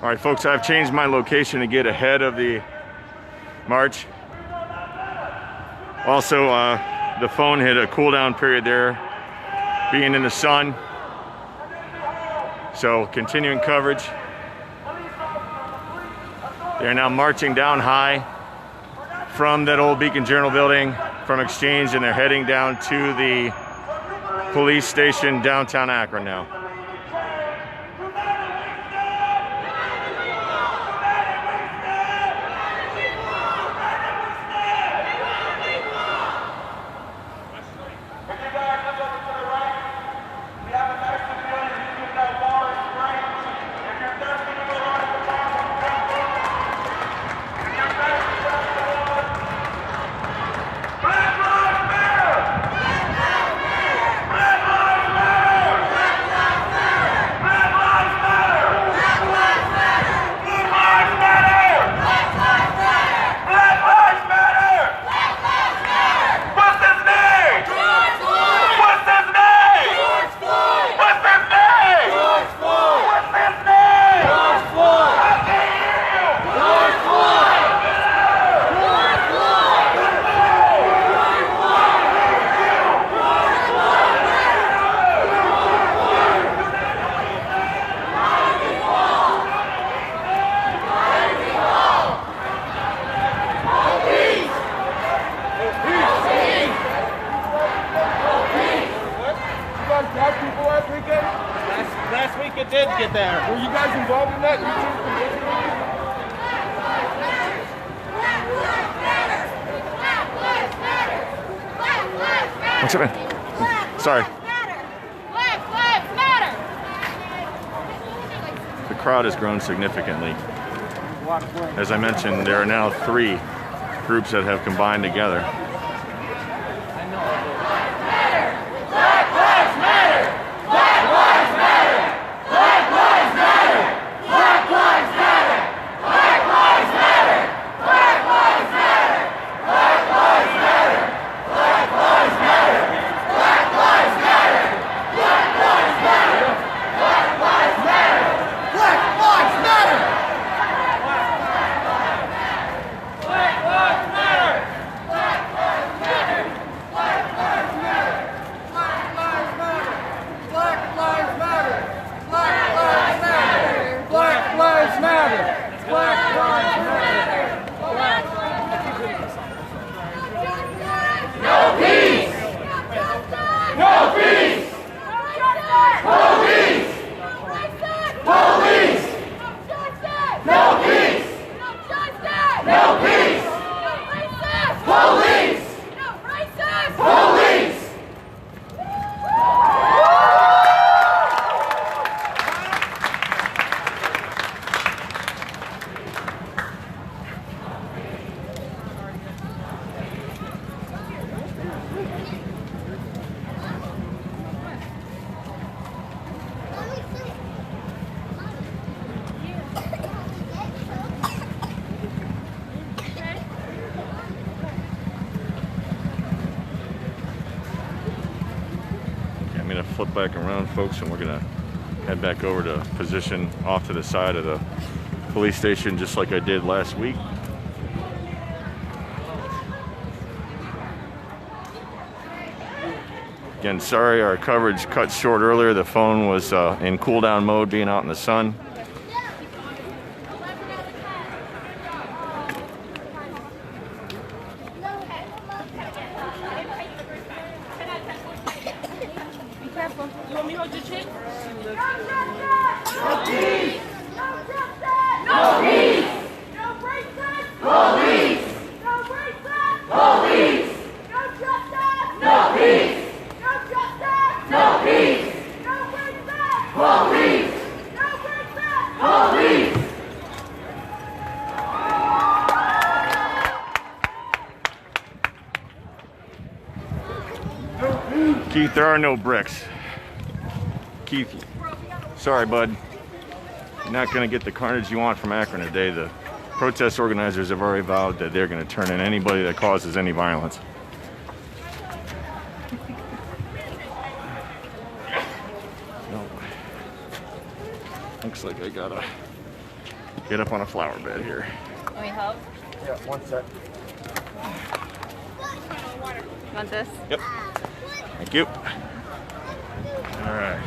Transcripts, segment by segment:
All right, folks, I've changed my location to get ahead of the march. Also, the phone hit a cool down period there, being in the sun. So continuing coverage. They're now marching down high from that old Beacon Journal building from Exchange, and they're heading down to the police station downtown Akron now. Last week it did get there. Were you guys involved in that? What's up, man? Sorry. Black lives matter. The crowd has grown significantly. As I mentioned, there are now 3 groups that have combined together. I'm going to flip back around, folks, and we're going to head back over to position off to the side of the police station, just like I did last week. Again, sorry our coverage cut short earlier. The phone was in cool down mode, being out in the sun. You want me to hold your chin? No peace! No justice! No peace! No racist! Police! No racist! Police! No justice! No peace! No justice! No peace! No racist! Police! No racist! Police! Keith, there are no bricks. Keith, sorry, bud. You're not going to get the carnage you want from Akron today. The protest organizers have already vowed that they're going to turn in anybody that causes any violence. No. Looks like I got a get up on a flower bed here. Let me help. Yeah, one sec. You want this? Yep. Thank you. All right.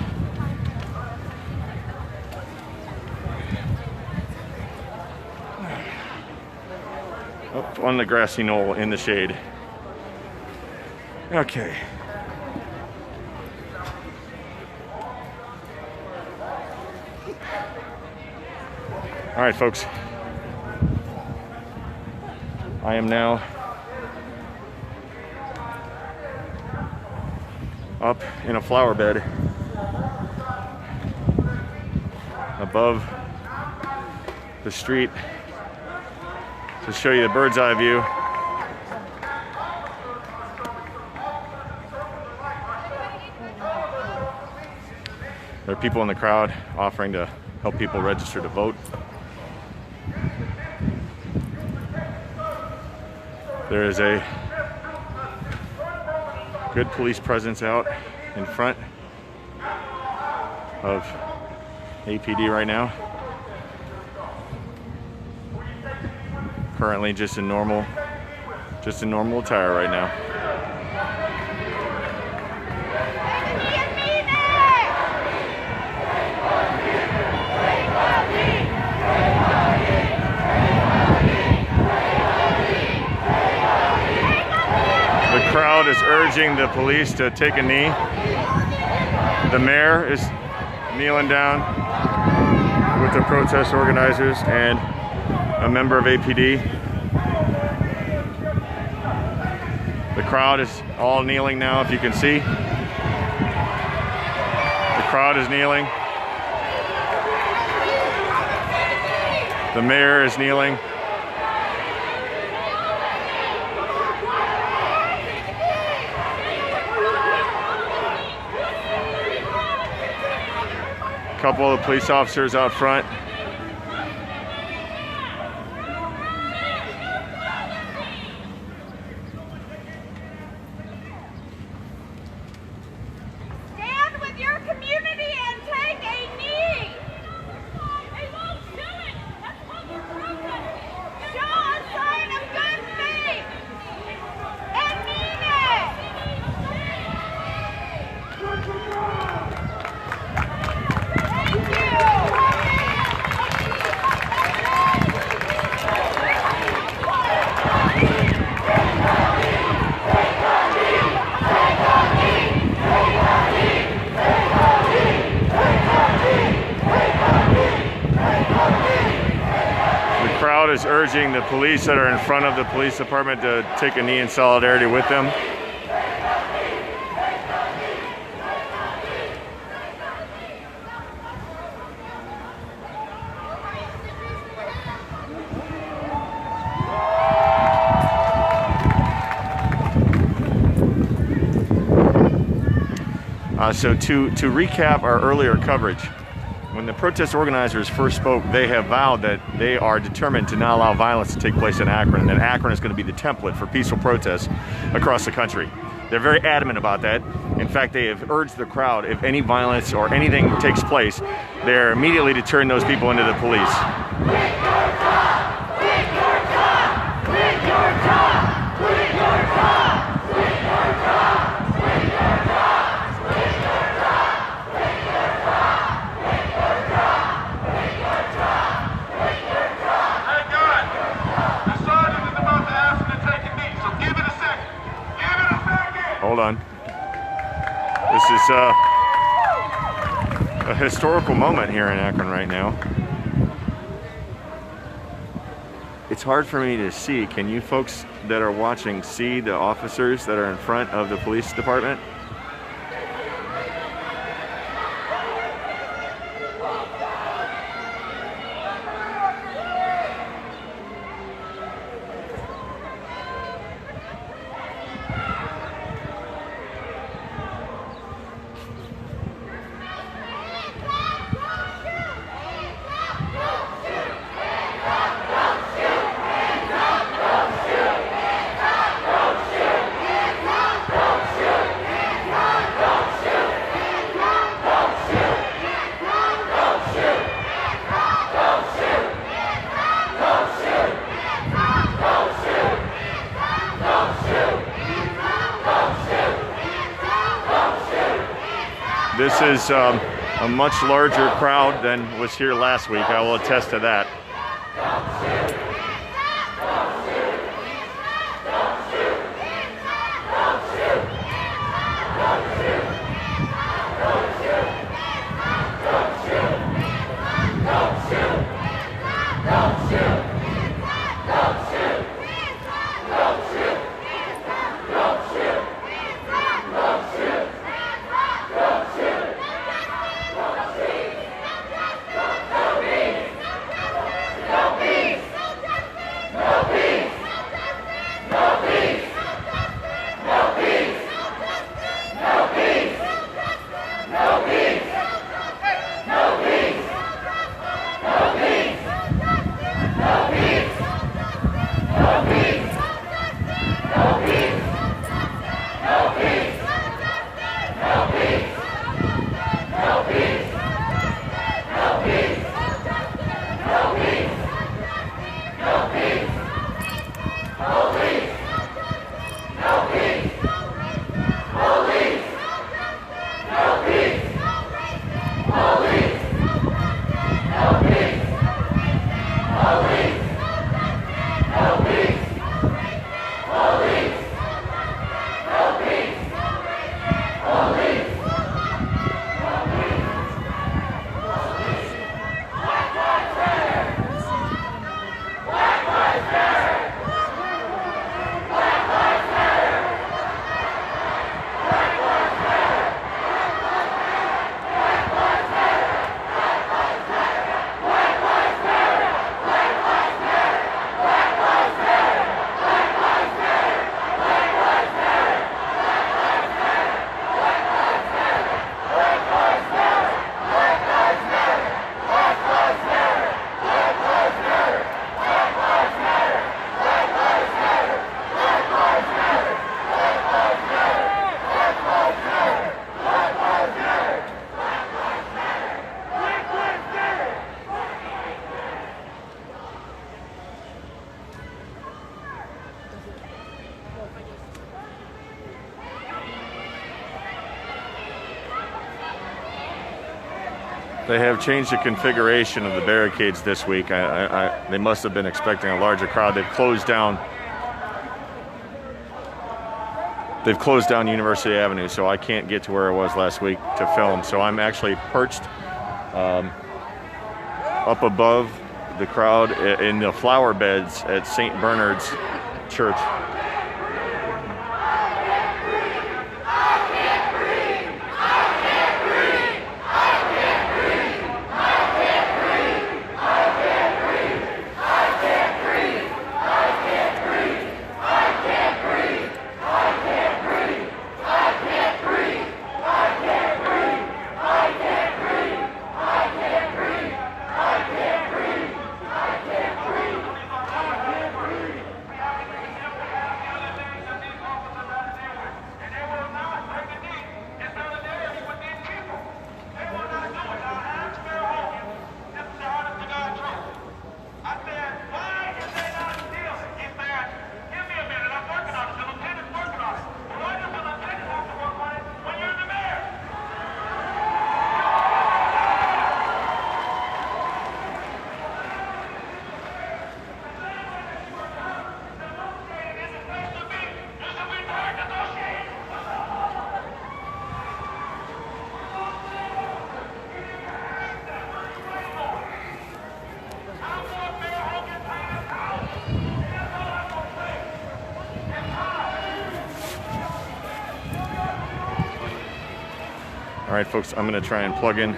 Up on the grassy knoll in the shade. Okay. All right, folks. I am now up in a flower bed above the street to show you the bird's eye view. There are people in the crowd offering to help people register to vote. There is a good police presence out in front of APD right now. Currently just in normal attire right now. The crowd is urging the police to take a knee. The mayor is kneeling down with the protest organizers and a member of APD. The crowd is all kneeling now, if you can see. The crowd is kneeling. The mayor is kneeling. A couple of the police officers out front. Stand with your community and take a knee. They won't do it. That's what we're protesting. Show a sign of good faith and mean it. The crowd is urging the police that are in front of the police department to take a knee in solidarity with them. So to recap our earlier coverage, when the protest organizers first spoke, they have vowed that they are determined to not allow violence to take place in Akron, and that Akron is going to be the template for peaceful protests across the country. They're very adamant about that. In fact, they have urged the crowd, if any violence or anything takes place, they're immediately to turn those people into the police. Hold on. This is a historical moment here in Akron right now. It's hard for me to see. Can you folks that are watching see the officers that are in front of the police department? This is a much larger crowd than was here last week. I will attest to that. They have changed the configuration of the barricades this week. They must have been expecting a larger crowd. They've closed down University Avenue, so I can't get to where I was last week to film. So I'm actually perched up above the crowd in the flower beds at St. Bernard's Church. All right, folks, I'm gonna try and plug in.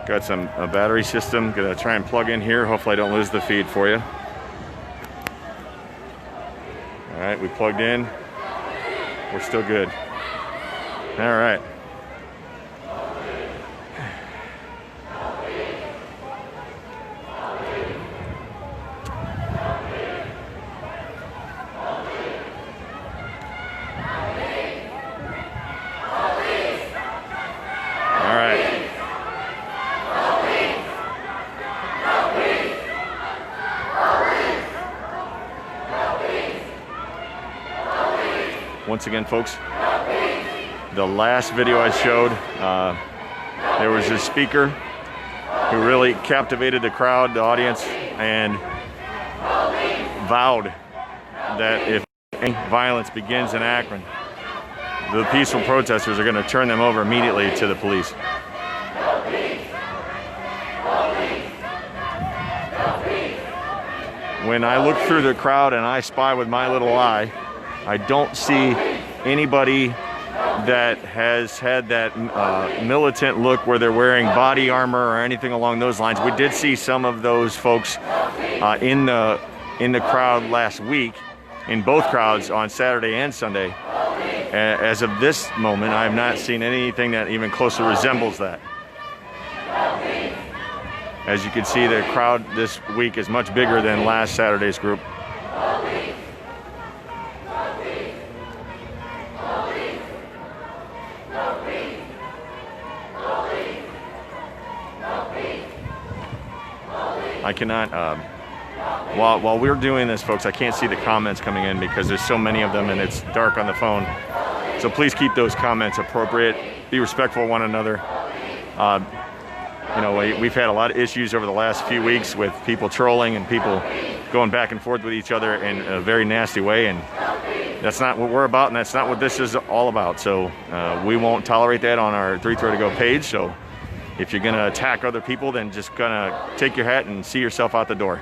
Got a battery system. Gonna try and plug in here. Hopefully I don't lose the feed for you. All right, we plugged in. We're still good. All right. Once again, folks, the last video I showed, There was a speaker who really captivated the crowd, the audience, and vowed that if any violence begins in Akron, the peaceful protesters are going to turn them over immediately to the police. When I look through the crowd and I spy with my little eye, I don't see anybody that has had that militant look where they're wearing body armor or anything along those lines. We did see some of those folks in the crowd last week, in both crowds on Saturday and Sunday. As of this moment, I have not seen anything that even closely resembles that. As you can see, the crowd this week is much bigger than last Saturday's group. I cannot, while we're doing this, folks, I can't see the comments coming in because there's so many of them and it's dark on the phone. So please keep those comments appropriate. Be respectful of one another. You know, we've had a lot of issues over the last few weeks with people trolling and people going back and forth with each other in a very nasty way, and that's not what we're about, and that's not what this is all about. So we won't tolerate that on our 3 Throw to Go page. So if you're gonna attack other people, then just gonna take your hat and see yourself out the door.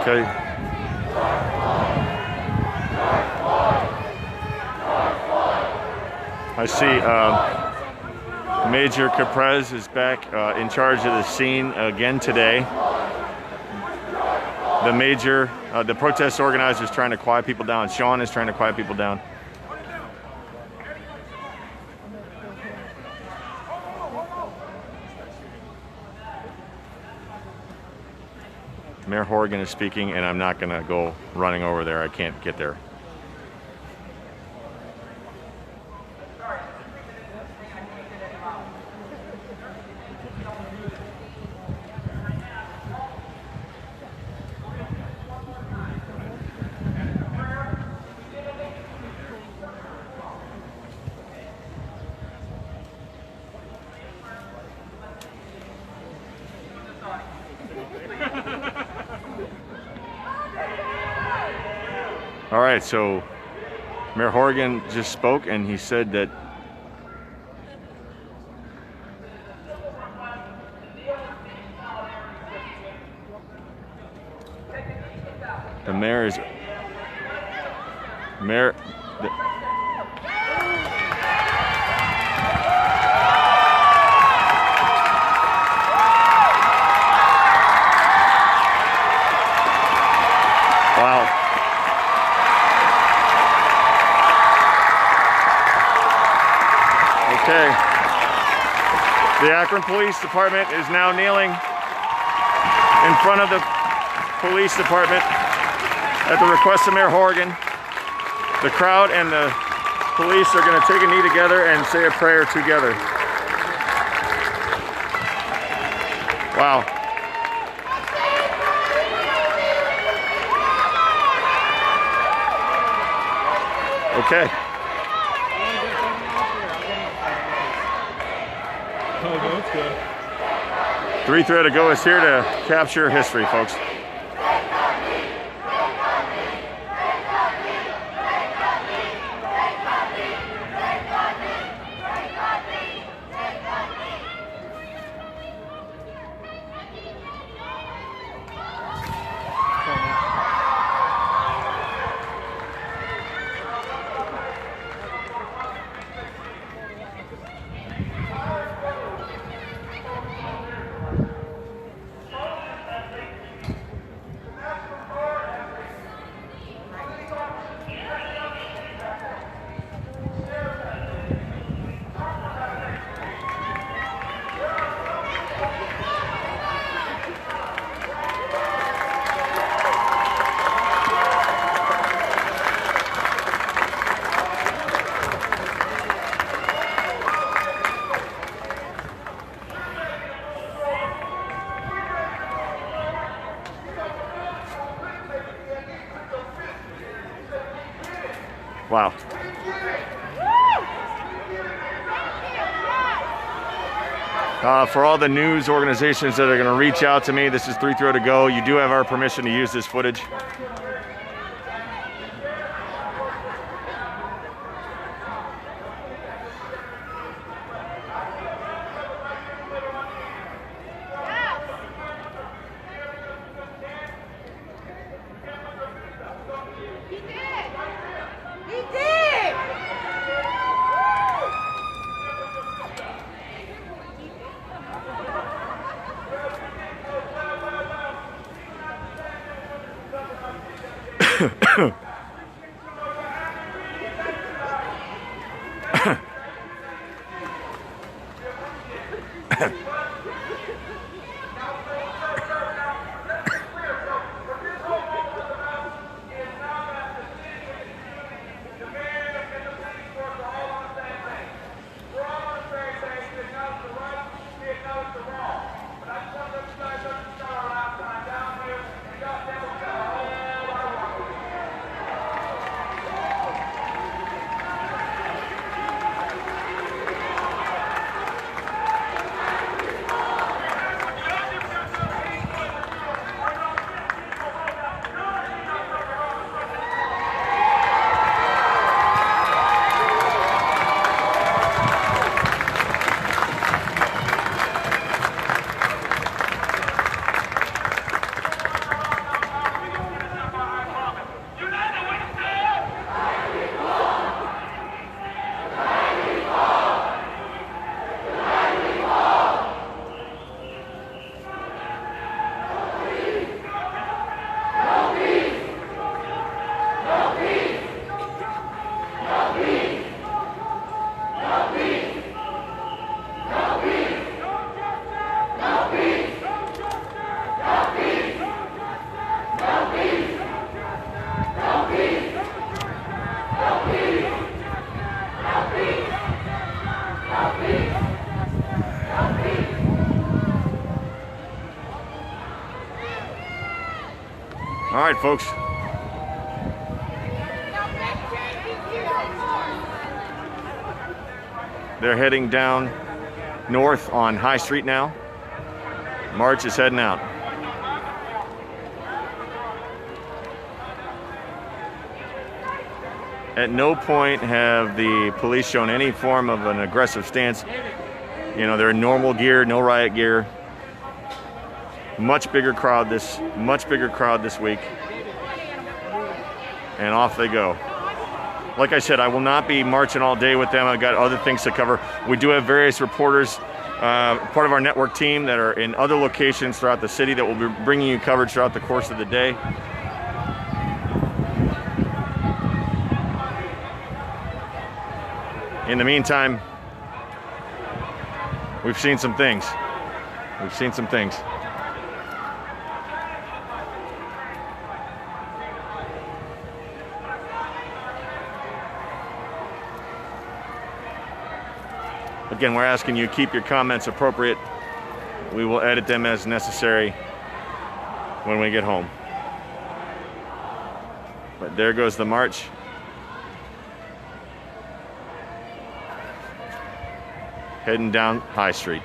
Okay. I see Major Caprez is back in charge of the scene again today. The major, the protest organizers trying to quiet people down. Sean is trying to quiet people down. Mayor Horrigan is speaking, and I'm not going to go running over there. I can't get there. All right, so Mayor Horrigan just spoke, and he said that the mayor is wow. Okay. The Akron Police Department is now kneeling in front of the police department at the request of Mayor Horrigan. The crowd and the police are going to take a knee together and say a prayer together. Wow. Okay. Oh, that's good. 3 Throw to Go is here to capture history, folks. Wow. For all the news organizations that are going to reach out to me, this is 3-0 to go. You do have our permission to use this footage. All right, folks. They're heading down north on High Street now. March is heading out. At no point have the police shown any form of an aggressive stance. You know, they're in normal gear, no riot gear. Much bigger crowd this week. And off they go. Like I said, I will not be marching all day with them. I've got other things to cover. We do have various reporters, part of our network team, that are in other locations throughout the city that will be bringing you coverage throughout the course of the day. In the meantime, we've seen some things. We've seen some things. Again, we're asking you keep your comments appropriate. We will edit them as necessary when we get home. But there goes the march. Heading down High Street.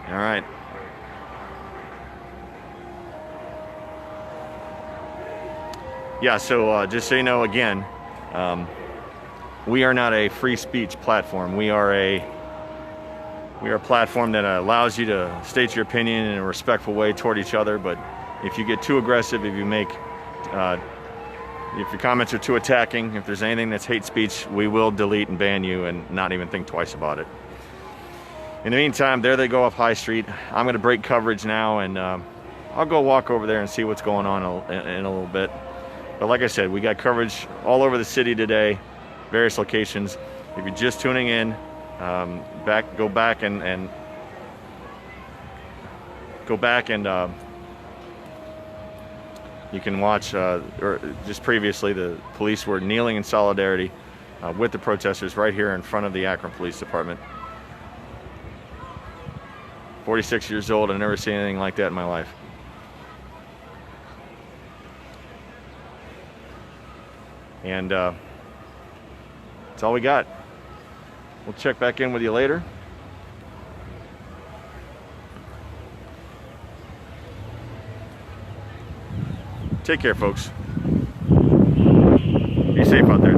All right. Yeah, so just so you know, again, we are not a free speech platform. We are a platform that allows you to state your opinion in a respectful way toward each other. But if you get too aggressive, if your comments are too attacking, if there's anything that's hate speech, we will delete and ban you and not even think twice about it. In the meantime, there they go off High Street. I'm going to break coverage now, and I'll go walk over there and see what's going on in a little bit. But like I said, we got coverage all over the city today. various locations. If you're just tuning in, go back and you can watch, or just previously, the police were kneeling in solidarity with the protesters right here in front of the Akron Police Department. 46 years old, I've never seen anything like that in my life. And that's all we got. We'll check back in with you later. Take care, folks. Be safe out there.